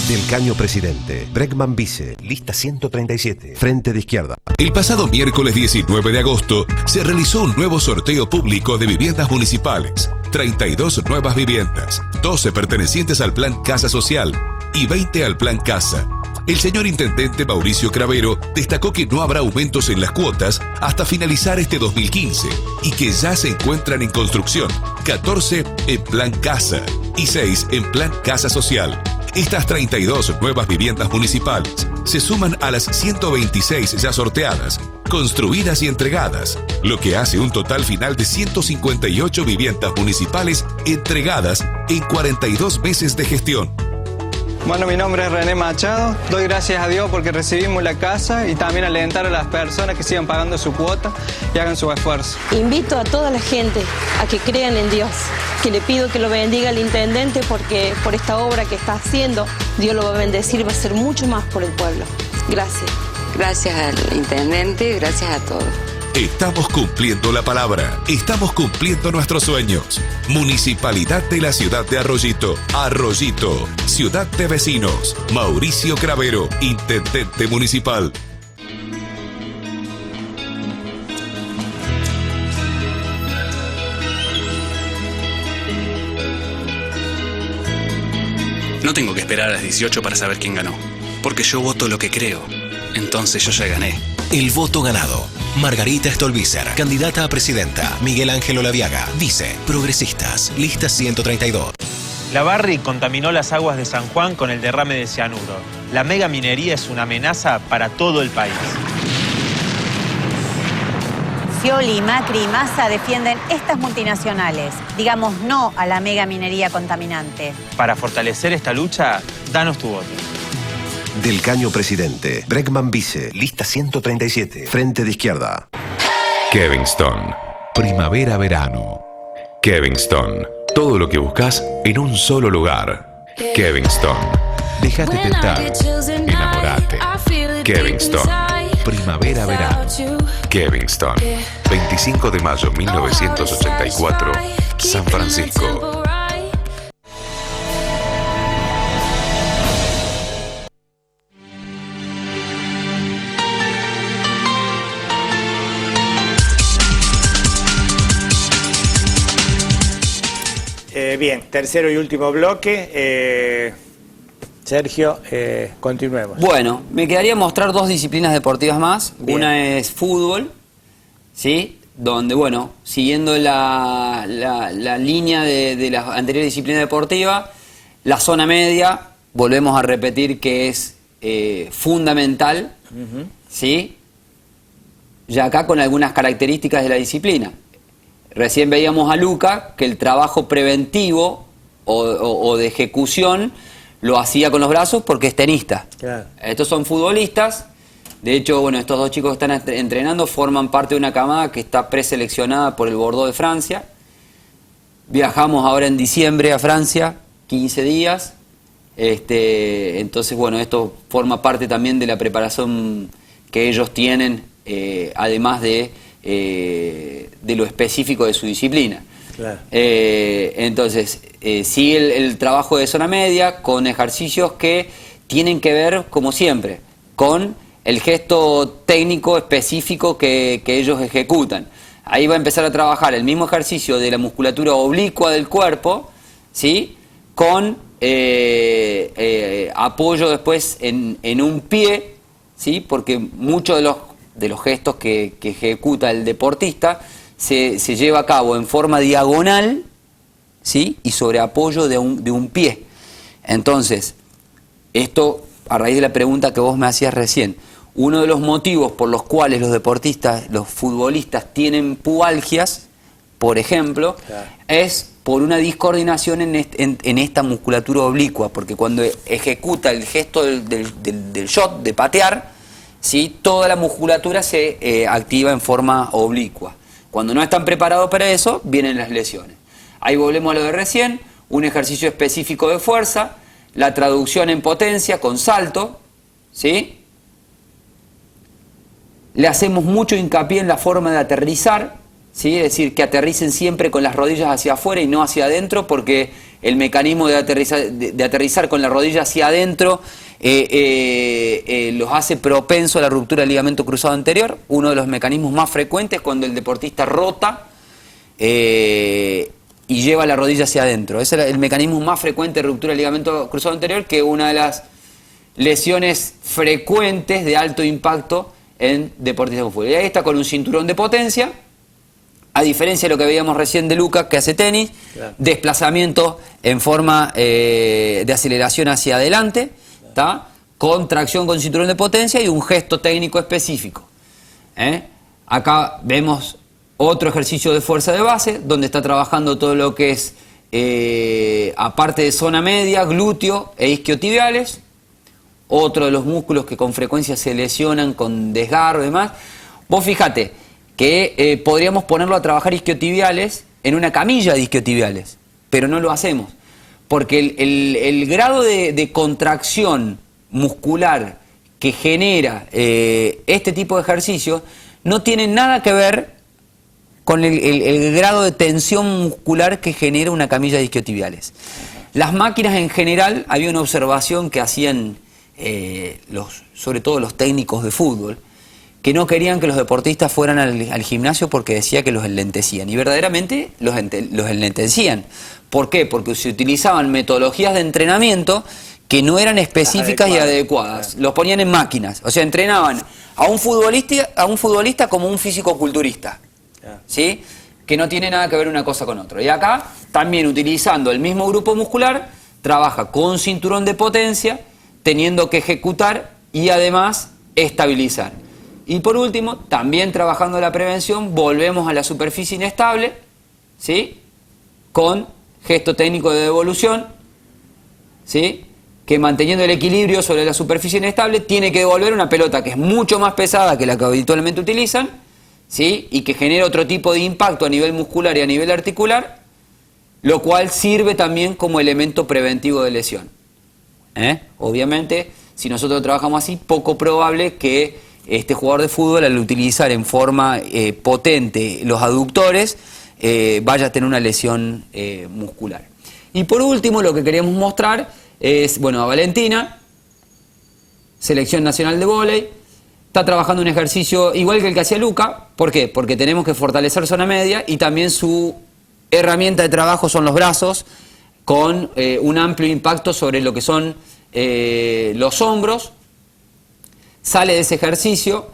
Del Caño presidente, Bregman vice, lista 137, Frente de Izquierda. El pasado miércoles 19 de agosto se realizó un nuevo sorteo público de viviendas municipales. 32 nuevas viviendas, 12 pertenecientes al Plan Casa Social y 20 al Plan Casa. El señor intendente Mauricio Cravero destacó que no habrá aumentos en las cuotas hasta finalizar este 2015 y que ya se encuentran en construcción 14 en Plan Casa y 6 en Plan Casa Social. Estas 32 nuevas viviendas municipales se suman a las 126 ya sorteadas, construidas y entregadas, lo que hace un total final de 158 viviendas municipales entregadas en 42 meses de gestión. Bueno, mi nombre es René Machado. Doy gracias a Dios porque recibimos la casa y también alentar a las personas que sigan pagando su cuota y hagan su esfuerzo. Invito a toda la gente a que crean en Dios, que le pido que lo bendiga al intendente porque por esta obra que está haciendo, Dios lo va a bendecir, va a hacer mucho más por el pueblo. Gracias. Gracias al intendente, gracias a todos. Estamos cumpliendo la palabra, estamos cumpliendo nuestros sueños. Municipalidad de la Ciudad de Arroyito, Arroyito, Ciudad de Vecinos, Mauricio Cravero, Intendente Municipal. No tengo que esperar a las 18 para saber quién ganó, porque yo voto lo que creo. Entonces yo ya gané. El voto ganado. Margarita Stolbizer, candidata a presidenta. Miguel Ángel Olaviaga, vice. Progresistas, lista 132. La Barry contaminó las aguas de San Juan con el derrame de cianuro. La mega minería es una amenaza para todo el país. Scioli, Macri y Massa defienden estas multinacionales. Digamos no a la mega minería contaminante. Para fortalecer esta lucha, danos tu voto. Del Caño presidente, Bregman vice, lista 137, Frente de Izquierda. Kevingston. Primavera-verano. Kevingston. Todo lo que buscas en un solo lugar. Kevingston. Déjate tentar. Enamorate. Kevingston. Primavera-verano. Kevingston. 25 de mayo 1984. San Francisco. Bien, tercero y último bloque. Sergio, continuemos. Bueno, me quedaría mostrar dos disciplinas deportivas más. Bien. Una es fútbol, ¿sí? Donde, bueno, siguiendo la línea de la anterior disciplina deportiva, la zona media, volvemos a repetir que es fundamental, ¿sí? Ya acá con algunas características de la disciplina. Recién veíamos a Luca que el trabajo preventivo o de ejecución lo hacía con los brazos porque es tenista. Claro. Estos son futbolistas. De hecho, bueno, estos dos chicos que están entrenando forman parte de una camada que está preseleccionada por el Bordeaux de Francia. Viajamos ahora en diciembre a Francia, 15 días. Entonces, bueno, esto forma parte también de la preparación que ellos tienen, además de lo específico de su disciplina. Claro. Entonces, sigue el trabajo de zona media con ejercicios que tienen que ver, como siempre, con el gesto técnico específico que ellos ejecutan. Ahí va a empezar a trabajar el mismo ejercicio de la musculatura oblicua del cuerpo, ¿sí? Con apoyo después en un pie, ¿sí? Porque muchos de los gestos que ejecuta el deportista se lleva a cabo en forma diagonal, ¿sí? Y sobre apoyo de un pie. Entonces, esto a raíz de la pregunta que vos me hacías recién, uno de los motivos por los cuales los deportistas, los futbolistas tienen pubalgias, por ejemplo, claro, es por una discoordinación en esta musculatura oblicua, porque cuando ejecuta el gesto del shot, de patear, ¿sí? Toda la musculatura se activa en forma oblicua. Cuando no están preparados para eso, vienen las lesiones. Ahí volvemos a lo de recién, un ejercicio específico de fuerza, la traducción en potencia con salto, ¿sí? Le hacemos mucho hincapié en la forma de aterrizar, ¿sí? Es decir, que aterricen siempre con las rodillas hacia afuera y no hacia adentro, porque el mecanismo de aterrizar con la rodilla hacia adentro los hace propenso a la ruptura del ligamento cruzado anterior, uno de los mecanismos más frecuentes cuando el deportista rota y lleva la rodilla hacia adentro. Ese es el mecanismo más frecuente de ruptura del ligamento cruzado anterior, que es una de las lesiones frecuentes de alto impacto en deportistas de fútbol. Y ahí está con un cinturón de potencia, a diferencia de lo que veíamos recién de Lucas, que hace tenis, claro, desplazamiento en forma de aceleración hacia adelante, ¿tá? Con tracción con cinturón de potencia y un gesto técnico específico. Acá vemos otro ejercicio de fuerza de base, donde está trabajando todo lo que es, aparte de zona media, glúteo e isquiotibiales, otro de los músculos que con frecuencia se lesionan con desgarro y demás. Vos fíjate que podríamos ponerlo a trabajar isquiotibiales en una camilla de isquiotibiales, pero no lo hacemos, porque el grado de contracción muscular que genera este tipo de ejercicio no tiene nada que ver con el grado de tensión muscular que genera una camilla de isquiotibiales. Las máquinas en general, había una observación que hacían sobre todo los técnicos de fútbol, que no querían que los deportistas fueran al gimnasio porque decía que los enlentecían, y verdaderamente los enlentecían. ¿Por qué? Porque se utilizaban metodologías de entrenamiento que no eran específicas y adecuadas. Los ponían en máquinas, o sea, entrenaban a un futbolista como un físico-culturista, ¿sí? Que no tiene nada que ver una cosa con otra. Y acá, también utilizando el mismo grupo muscular, trabaja con cinturón de potencia, teniendo que ejecutar y además estabilizar. Y por último, también trabajando la prevención, volvemos a la superficie inestable, ¿sí? Con gesto técnico de devolución, ¿sí? Que manteniendo el equilibrio sobre la superficie inestable tiene que devolver una pelota que es mucho más pesada que la que habitualmente utilizan, ¿sí? Y que genera otro tipo de impacto a nivel muscular y a nivel articular, lo cual sirve también como elemento preventivo de lesión. Obviamente, si nosotros trabajamos así, poco probable que este jugador de fútbol, al utilizar en forma potente los aductores, vaya a tener una lesión muscular. Y por último, lo que queremos mostrar es, bueno, a Valentina, selección nacional de vóley, está trabajando un ejercicio igual que el que hacía Luca. ¿Por qué? Porque tenemos que fortalecer zona media y también su herramienta de trabajo son los brazos, con un amplio impacto sobre lo que son los hombros, sale de ese ejercicio,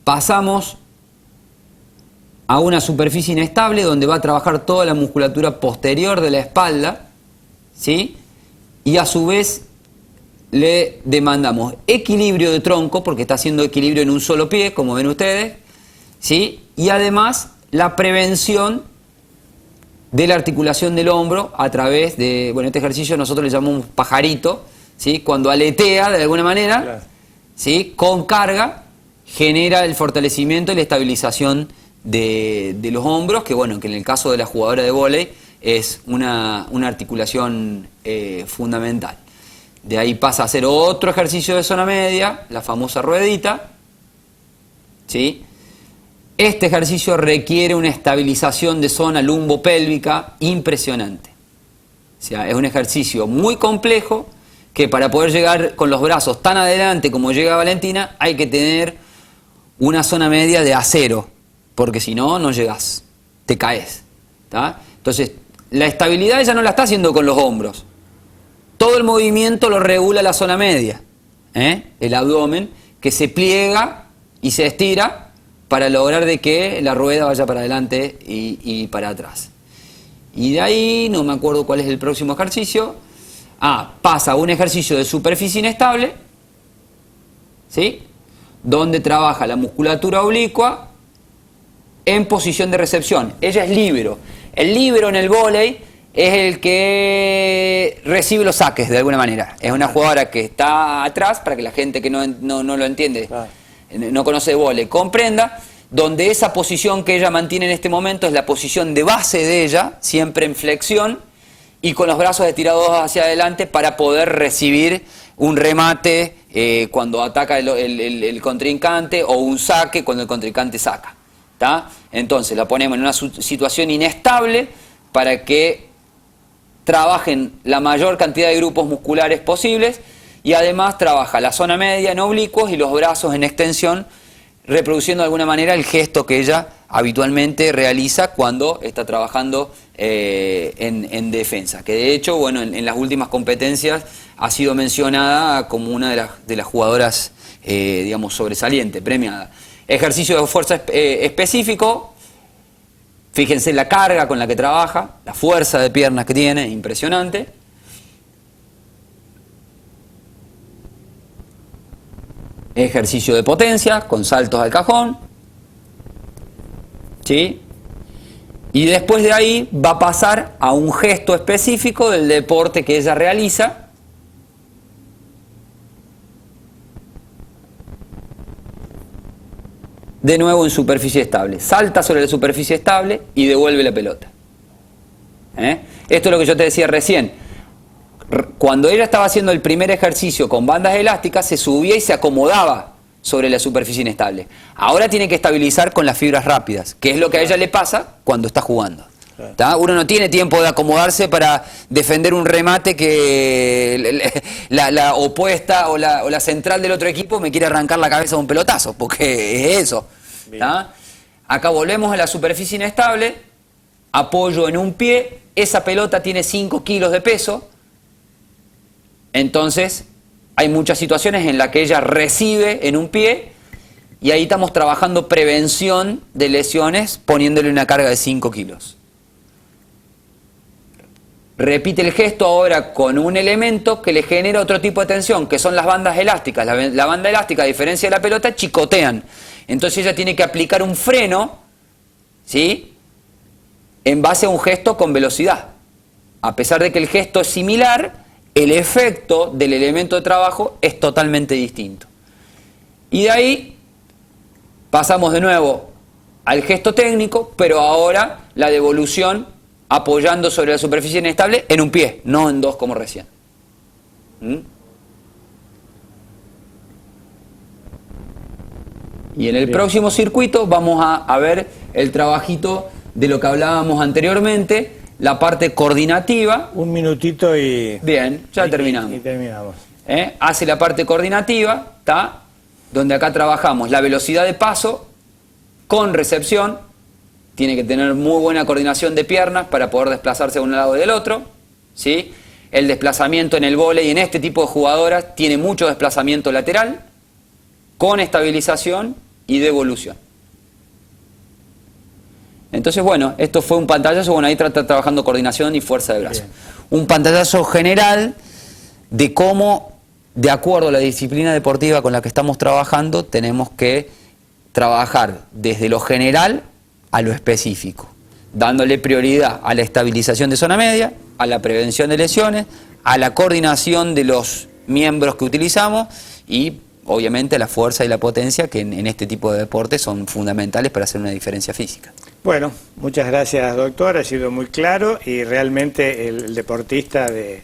pasamos a una superficie inestable donde va a trabajar toda la musculatura posterior de la espalda, ¿sí? Y a su vez le demandamos equilibrio de tronco, porque está haciendo equilibrio en un solo pie, como ven ustedes, ¿sí? Y además la prevención de la articulación del hombro a través de, bueno, este ejercicio nosotros le llamamos pajarito, ¿sí? Cuando aletea de alguna manera, claro, ¿sí? Con carga, genera el fortalecimiento y la estabilización de los hombros, que bueno, que en el caso de la jugadora de vóley es una articulación fundamental. De ahí pasa a hacer otro ejercicio de zona media, la famosa ruedita, ¿sí? Este ejercicio requiere una estabilización de zona lumbopélvica impresionante. O sea, es un ejercicio muy complejo que para poder llegar con los brazos tan adelante como llega Valentina hay que tener una zona media de acero, porque si no, no llegás, te caes, ¿tá? Entonces, la estabilidad ella no la está haciendo con los hombros. Todo el movimiento lo regula la zona media, el abdomen, que se pliega y se estira para lograr de que la rueda vaya para adelante y para atrás. Y de ahí, no me acuerdo cuál es el próximo ejercicio, pasa a un ejercicio de superficie inestable, ¿sí? Donde trabaja la musculatura oblicua en posición de recepción. Ella es líbero. El líbero en el vóley es el que recibe los saques de alguna manera. Es una jugadora que está atrás, para que la gente que no lo entiende, no conoce de vóley, comprenda, donde esa posición que ella mantiene en este momento es la posición de base de ella, siempre en flexión, y con los brazos estirados hacia adelante para poder recibir un remate cuando ataca el contrincante, o un saque cuando el contrincante saca. ¿Tá? Entonces la ponemos en una situación inestable para que trabajen la mayor cantidad de grupos musculares posibles, y además trabaja la zona media en oblicuos y los brazos en extensión, reproduciendo de alguna manera el gesto que ella habitualmente realiza cuando está trabajando en defensa, que de hecho, bueno, en las últimas competencias ha sido mencionada como una de las jugadoras digamos sobresaliente, premiada. Ejercicio de fuerza específico, fíjense la carga con la que trabaja, la fuerza de piernas que tiene, impresionante. Ejercicio de potencia con saltos al cajón, ¿sí? Y después de ahí va a pasar a un gesto específico del deporte que ella realiza. De nuevo en superficie estable. Salta sobre la superficie estable y devuelve la pelota. Esto es lo que yo te decía recién. Cuando ella estaba haciendo el primer ejercicio con bandas elásticas, se subía y se acomodaba sobre la superficie inestable. Ahora tiene que estabilizar con las fibras rápidas, que es lo que a ella le pasa cuando está jugando. ¿Tá? Uno no tiene tiempo de acomodarse para defender un remate que la opuesta o la central del otro equipo me quiere arrancar la cabeza de un pelotazo, porque es eso. ¿Tá? Acá volvemos a la superficie inestable, apoyo en un pie, esa pelota tiene 5 kilos de peso, entonces hay muchas situaciones en las que ella recibe en un pie, y ahí estamos trabajando prevención de lesiones poniéndole una carga de 5 kilos. Repite el gesto ahora con un elemento que le genera otro tipo de tensión, que son las bandas elásticas. La banda elástica, a diferencia de la pelota, chicotean. Entonces ella tiene que aplicar un freno, ¿sí?, en base a un gesto con velocidad. A pesar de que el gesto es similar, el efecto del elemento de trabajo es totalmente distinto. Y de ahí pasamos de nuevo al gesto técnico, pero ahora la devolución apoyando sobre la superficie inestable en un pie, no en dos como recién. Y en el próximo circuito vamos a ver el trabajito de lo que hablábamos anteriormente, la parte coordinativa. Un minutito y... Bien, ya terminamos. Y terminamos. Hace la parte coordinativa, ¿tá? Donde acá trabajamos la velocidad de paso con recepción. Tiene que tener muy buena coordinación de piernas para poder desplazarse de un lado y del otro, ¿sí? el desplazamiento en el vóley en este tipo de jugadoras tiene mucho desplazamiento lateral, con estabilización y devolución. Entonces, bueno, esto fue un pantallazo, bueno, ahí trabajando coordinación y fuerza de brazo. Un pantallazo general de cómo, de acuerdo a la disciplina deportiva con la que estamos trabajando, tenemos que trabajar desde lo general a lo específico, dándole prioridad a la estabilización de zona media, a la prevención de lesiones, a la coordinación de los miembros que utilizamos y obviamente a la fuerza y la potencia que en este tipo de deportes son fundamentales para hacer una diferencia física. Bueno, muchas gracias, doctor, ha sido muy claro y realmente el deportista de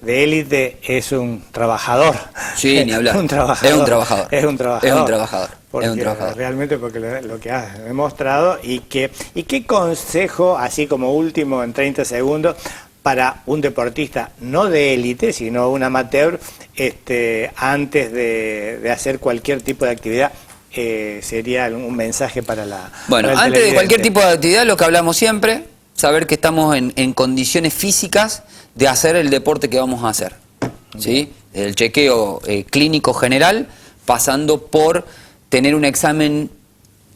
élite es un trabajador. Sí, ni hablar. Un trabajador. Es un trabajador. Es un trabajador. Es un trabajador. Porque, es un trabajador. Realmente porque lo que has demostrado y qué consejo, así como último en 30 segundos, para un deportista no de élite, sino un amateur, antes de hacer cualquier tipo de actividad, sería un mensaje para la... Bueno, para el antes de cualquier televidente. tipo de actividad, lo que hablamos siempre, saber que estamos en condiciones físicas de hacer el deporte que vamos a hacer. ¿Sí? El chequeo clínico general, pasando por tener un examen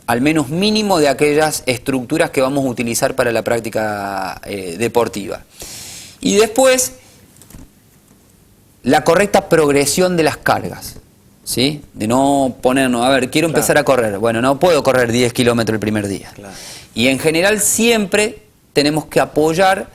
al menos mínimo de aquellas estructuras que vamos a utilizar para la práctica deportiva. Y después, la correcta progresión de las cargas. ¿Sí? De no ponernos, a ver, quiero empezar a correr. Bueno, no puedo correr 10 kilómetros el primer día. Claro. Y en general siempre tenemos que apoyar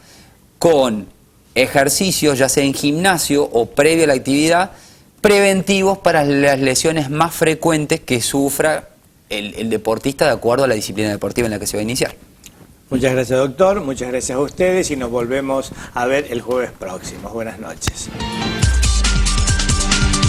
con ejercicios, ya sea en gimnasio o previo a la actividad, preventivos para las lesiones más frecuentes que sufra el deportista de acuerdo a la disciplina deportiva en la que se va a iniciar. Muchas gracias, doctor, muchas gracias a ustedes y nos volvemos a ver el jueves próximo. Buenas noches.